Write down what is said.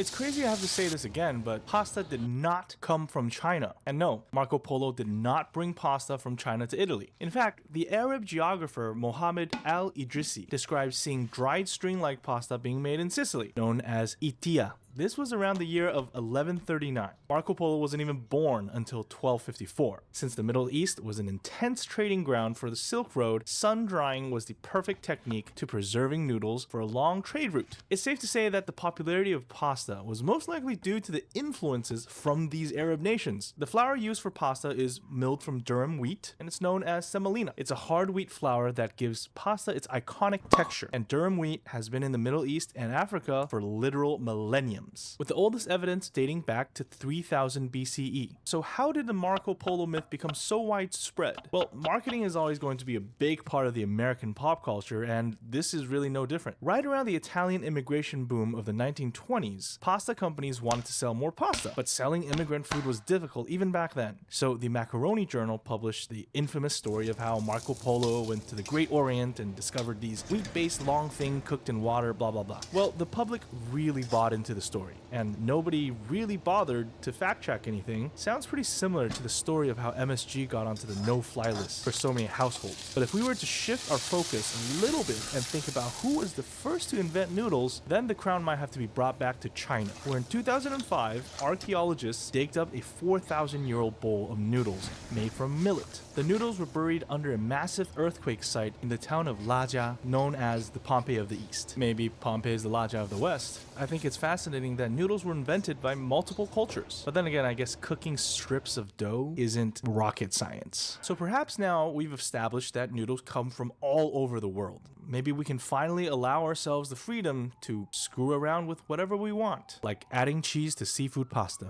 It's crazy I have to say this again, but pasta did not come from China. And no, Marco Polo did not bring pasta from China to Italy. In fact, the Arab geographer Mohammed al-Idrisi describes seeing dried string-like pasta being made in Sicily, known as itia. This was around the year of 1139. Marco Polo wasn't even born until 1254. Since the Middle East was an intense trading ground for the Silk Road, sun drying was the perfect technique to preserving noodles for a long trade route. It's safe to say that the popularity of pasta was most likely due to the influences from these Arab nations. The flour used for pasta is milled from durum wheat, and it's known as semolina. It's a hard wheat flour that gives pasta its iconic texture, and durum wheat has been in the Middle East and Africa for literal millennia, with the oldest evidence dating back to 3000 BCE. So how did the Marco Polo myth become so widespread? Well, marketing is always going to be a big part of the American pop culture, and this is really no different. Right around the Italian immigration boom of the 1920s, pasta companies wanted to sell more pasta, but selling immigrant food was difficult even back then. So the Macaroni Journal published the infamous story of how Marco Polo went to the Great Orient and discovered these wheat-based long thing cooked in water, blah blah blah. Well, the public really bought into the story, and nobody really bothered to fact check anything. Sounds pretty similar to the story of how MSG got onto the no-fly list for so many households. But if we were to shift our focus a little bit and think about who was the first to invent noodles, then the crown might have to be brought back to China, where in 2005, archaeologists digged up a 4,000-year-old bowl of noodles made from millet. The noodles were buried under a massive earthquake site in the town of Lajia, known as the Pompeii of the East. Maybe Pompeii is the Lajia of the West. I think it's fascinating that noodles were invented by multiple cultures. But then again, I guess cooking strips of dough isn't rocket science. So perhaps now we've established that noodles come from all over the world. Maybe we can finally allow ourselves the freedom to screw around with whatever we want, like adding cheese to seafood pasta.